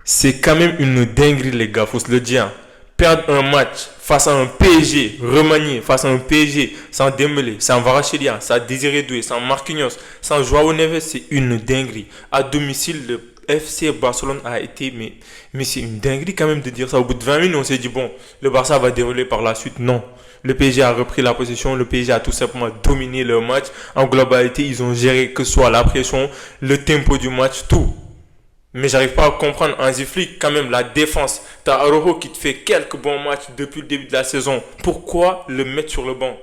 C'est quand même une dinguerie, les gars, faut se le dire. Perdre un match face à un PSG remanié, face à un PSG sans Dembélé, sans Kvaratskhelia, sans Désiré Doué, sans Marquinhos, sans Joao Neves, c'est une dinguerie. À domicile, le FC Barcelone a été, mais c'est une dinguerie quand même de dire ça. Au bout de 20 minutes, on s'est dit, bon, le Barça va dérouler par la suite. Non. Le PSG a repris la possession, le PSG a tout simplement dominé le match. En globalité, ils ont géré que ce soit la pression, le tempo du match, tout. Mais j'arrive pas à comprendre Hansi Flick, quand même, la défense. T'as Araujo qui te fait quelques bons matchs depuis le début de la saison. Pourquoi le mettre sur le banc?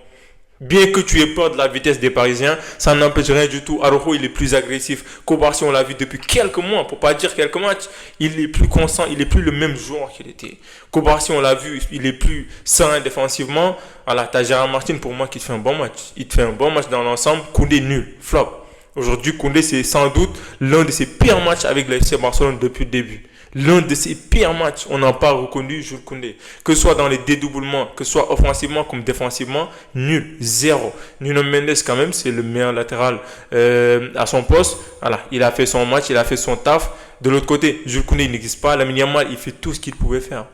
Bien que tu aies peur de la vitesse des Parisiens, ça n'empêche rien du tout. Araujo, il est plus agressif. Kobarsi, on l'a vu depuis quelques mois, pour pas dire quelques matchs. Il est plus constant, il est plus le même joueur qu'il était. Kobarsi, on l'a vu, il est plus serein défensivement. Voilà, t'as Gérard Martin pour moi qui te fait un bon match. Il te fait un bon match dans l'ensemble. Koundé nul, flop. Aujourd'hui, Koundé, c'est sans doute l'un de ses pires matchs avec le FC Barcelone depuis le début. L'un de ses pires matchs, on n'a pas reconnu Jules Koundé. Que ce soit dans les dédoublements, que ce soit offensivement comme défensivement, nul, zéro. Nuno Mendes, quand même, c'est le meilleur latéral à son poste. Voilà, il a fait son match, il a fait son taf. De l'autre côté, Jules Koundé, il n'existe pas. Lamine Yamal, il fait tout ce qu'il pouvait faire.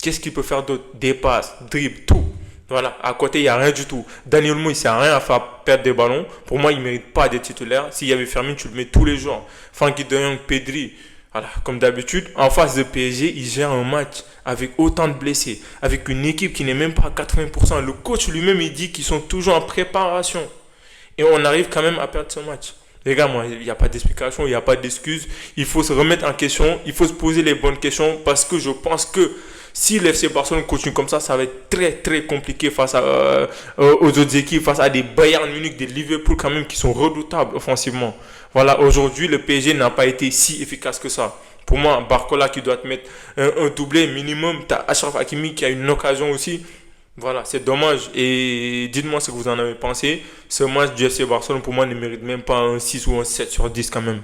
Qu'est-ce qu'il peut faire d'autre? Des passes, dribble, tout. Voilà, à côté, il n'y a rien du tout. Daniel Mo, il ne sert à rien à faire perdre des ballons. Pour moi, il ne mérite pas d'être titulaire. S'il y avait Fermin, tu le mets tous les jours. Frankie de Jong, Pedri, voilà, comme d'habitude, en face de PSG, il gère un match avec autant de blessés, avec une équipe qui n'est même pas à 80%. Le coach lui-même, il dit qu'ils sont toujours en préparation. Et on arrive quand même à perdre ce match. Les gars, moi, il n'y a pas d'explication, il n'y a pas d'excuse. Il faut se remettre en question, il faut se poser les bonnes questions parce que je pense que si l'FC Barcelone continue comme ça va être très très compliqué face aux autres équipes, face à des Bayern Munich, des Liverpool quand même qui sont redoutables offensivement. Voilà, aujourd'hui, le PSG n'a pas été si efficace que ça. Pour moi, Barcola qui doit te mettre un doublé minimum, tu as Achraf Hakimi qui a une occasion aussi. Voilà, c'est dommage. Et dites-moi ce que vous en avez pensé. Ce match du FC Barcelone, pour moi, ne mérite même pas un 6 ou un 7 sur 10 quand même.